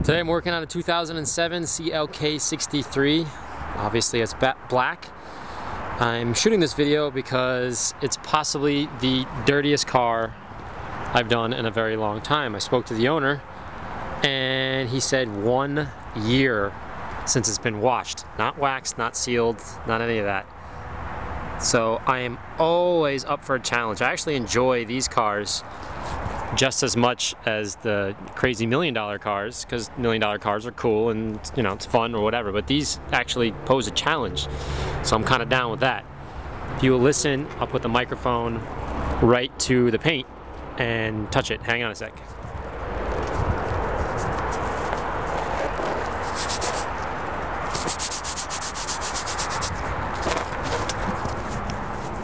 Today I'm working on a 2007 CLK 63. Obviously it's black. I'm shooting this video because it's possibly the dirtiest car I've done in a very long time. I spoke to the owner and he said 1 year since it's been washed. Not waxed, not sealed, not any of that. So I am always up for a challenge. I actually enjoy these cars just as much as the crazy $1 million cars, because $1 million cars are cool and, you know, it's fun or whatever, but these actually pose a challenge, so I'm kind of down with that. If you will listen, I'll put the microphone right to the paint and touch it. Hang on a sec.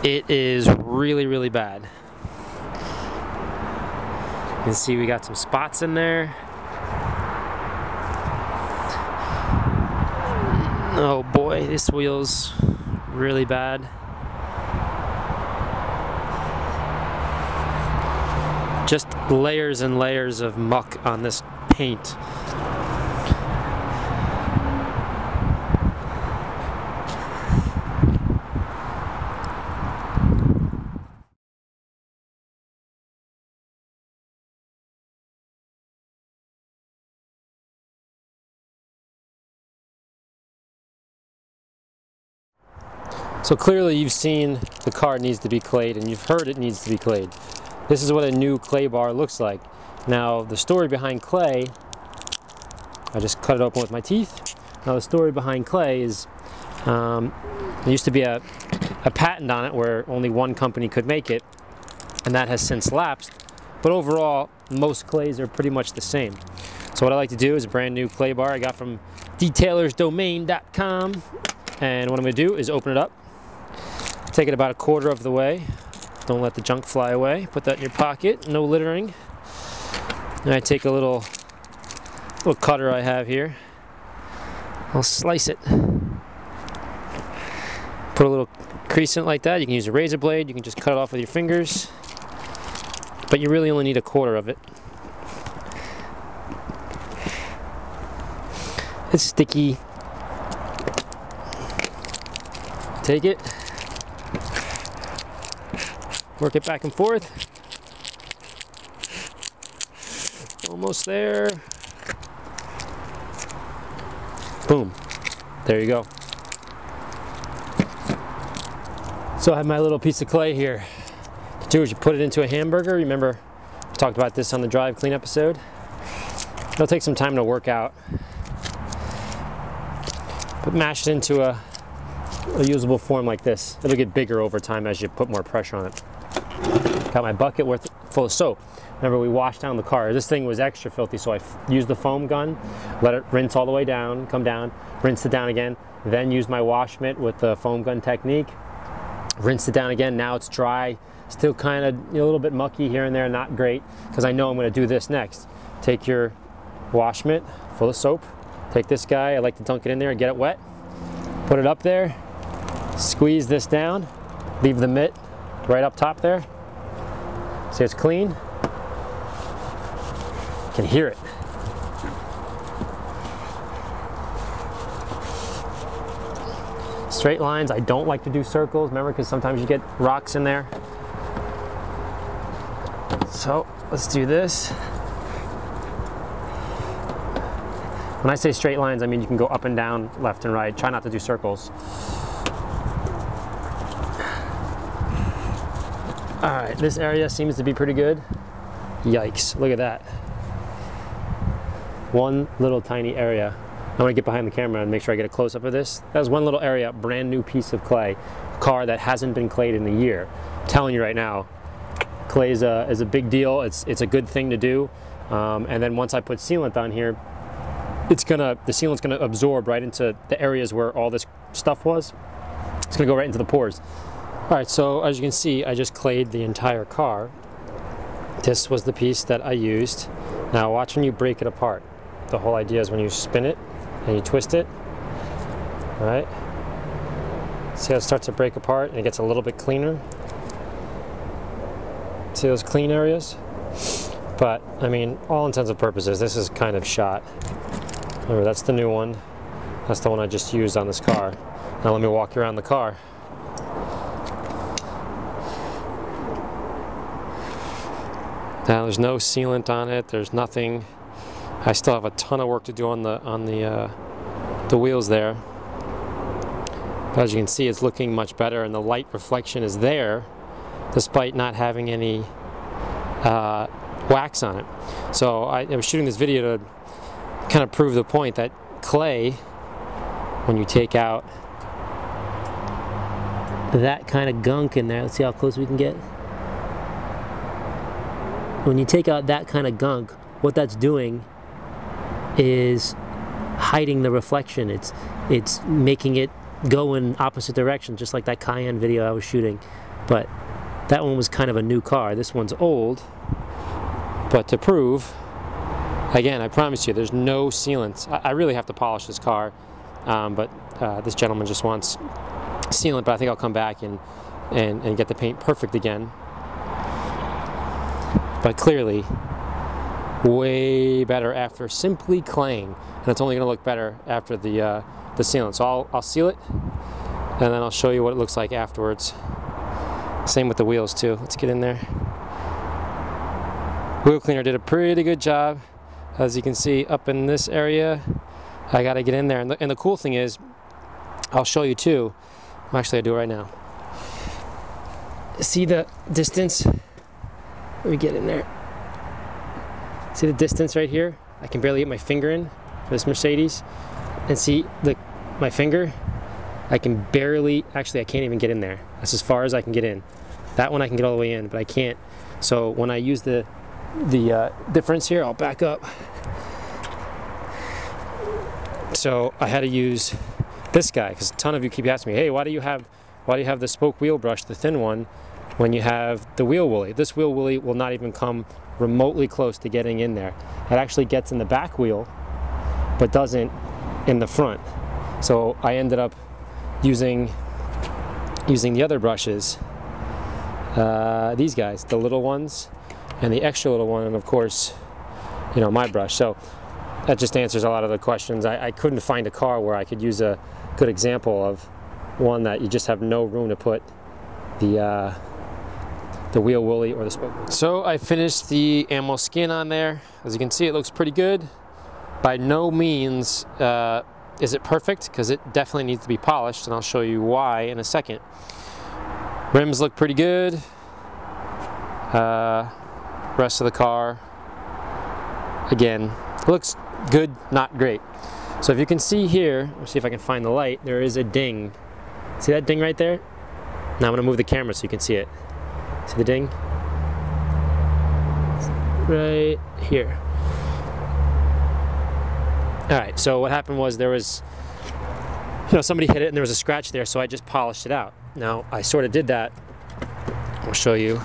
It is really, really bad. You can see we got some spots in there. Oh boy, this wheel's really bad. Just layers and layers of muck on this paint. So clearly you've seen the car needs to be clayed and you've heard it needs to be clayed. This is what a new clay bar looks like. Now the story behind clay, I just cut it open with my teeth. Now the story behind clay is, there used to be a patent on it where only one company could make it, and that has since lapsed. But overall, most clays are pretty much the same. So what I like to do is a brand new clay bar I got from detailersdomain.com. And what I'm gonna do is open it up. Take it about 1/4 of the way. Don't let the junk fly away. Put that in your pocket, no littering. And I take a little cutter I have here. I'll slice it. Put a little crease in it like that. You can use a razor blade, you can just cut it off with your fingers. But you really only need 1/4 of it. It's sticky. Take it. Work it back and forth. Almost there. Boom. There you go. So I have my little piece of clay here. What you do is you put it into a hamburger. Remember, we talked about this on the drive clean episode. It'll take some time to work out. But mash it into a usable form like this. It'll get bigger over time as you put more pressure on it. Got my bucket full of soap. Remember, we washed down the car. This thing was extra filthy, so I used the foam gun, let it rinse all the way down, come down, rinse it down again, then used my wash mitt with the foam gun technique, rinsed it down again. Now it's dry, still kind of a little bit mucky here and there, not great, because I know I'm going to do this next. Take your wash mitt full of soap, take this guy, I like to dunk it in there and get it wet, put it up there, squeeze this down, leave the mitt right up top there. See, it's clean. You can hear it. Straight lines, I don't like to do circles, remember, because sometimes you get rocks in there. So let's do this. When I say straight lines, I mean you can go up and down, left and right. Try not to do circles. All right, this area seems to be pretty good. Yikes, look at that. One little tiny area. I'm gonna get behind the camera and make sure I get a close-up of this. That was one little area, brand new piece of clay. A car that hasn't been clayed in a year. I'm telling you right now, clay is a big deal. It's a good thing to do. And then once I put sealant on here, the sealant's gonna absorb right into the areas where all this stuff was. It's gonna go right into the pores. All right, so as you can see, I just clayed the entire car. This was the piece that I used. Now watch when you break it apart. The whole idea is when you spin it and you twist it, all right? See how it starts to break apart and it gets a little bit cleaner? See those clean areas? But, I mean, all intents and purposes, this is kind of shot. Remember, that's the new one. That's the one I just used on this car. Now let me walk you around the car. Now there's no sealant on it. There's nothing. I still have a ton of work to do on the wheels there. But as you can see, it's looking much better, and the light reflection is there, despite not having any wax on it. So I was shooting this video to kind of prove the point that clay, when you take out that kind of gunk in there, let's see how close we can get. When you take out that kind of gunk, what that's doing is hiding the reflection. It's making it go in opposite direction, just like that Cayenne video I was shooting. But that one was kind of a new car. This one's old. But to prove, again, I promise you, there's no sealant. I really have to polish this car, but this gentleman just wants sealant. But I think I'll come back and get the paint perfect again. But clearly, way better after simply claying, and it's only going to look better after the sealant. So I'll seal it, and then I'll show you what it looks like afterwards. Same with the wheels too. Let's get in there. Wheel cleaner did a pretty good job. As you can see up in this area, I got to get in there. And the cool thing is, I'll show you too. Actually, I do it right now. See the distance? Let me get in there. See the distance right here? I can barely get my finger in for this Mercedes. And see my finger? I can barely, actually I can't even get in there. That's as far as I can get in. That one I can get all the way in, but I can't. So when I use the difference here, I'll back up. So I had to use this guy, because a ton of you keep asking me, hey, why do you have the spoke wheel brush, the thin one, when you have the wheel woolly? This wheel woolly will not even come remotely close to getting in there. It actually gets in the back wheel, but doesn't in the front. So I ended up using the other brushes, these guys, the little ones, and the extra little one, and of course, you know, my brush. So that just answers a lot of the questions. I couldn't find a car where I could use a good example of one that you just have no room to put the wheel woolly or the spoke. So I finished the AMMO skin on there. As you can see, it looks pretty good. By no means is it perfect, because it definitely needs to be polished, and I'll show you why in a second. Rims look pretty good. Rest of the car, again, looks good, not great. So if you can see here, let's see if I can find the light, there is a ding. See that ding right there? Now I'm going to move the camera so you can see it. See the ding? Right here. Alright, so what happened was there was, somebody hit it and there was a scratch there, so I just polished it out. Now, I sort of did that. I'll show you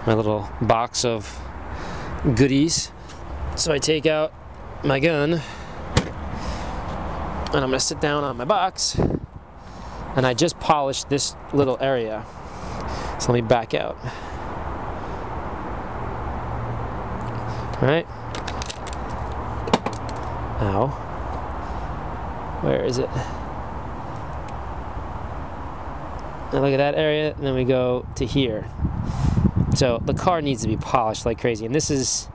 my little box of goodies. So I take out my gun, and I'm going to sit down on my box, and I just polished this little area. So let me back out. All right. Ow. Where is it? Now look at that area, and then we go to here. So the car needs to be polished like crazy, and this is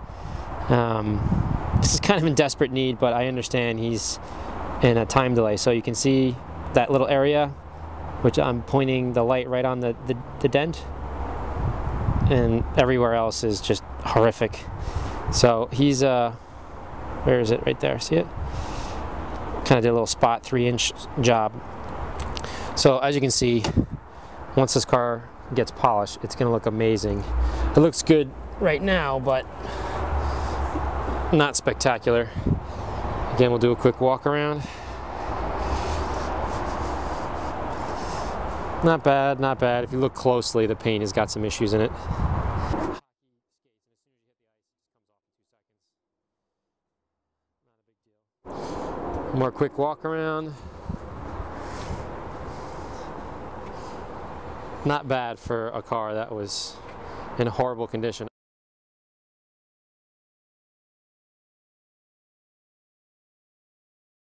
kind of in desperate need, but I understand he's in a time delay. So you can see that little area, which I'm pointing the light right on the dent, and everywhere else is just horrific. So he's where is it? Right there, see it? Kind of did a little spot 3-inch job. So as you can see, once this car gets polished, it's going to look amazing. It looks good right now, but not spectacular. Again, we'll do a quick walk around. Not bad, not bad. If you look closely, the paint has got some issues in it. More quick walk around. Not bad for a car that was in horrible condition.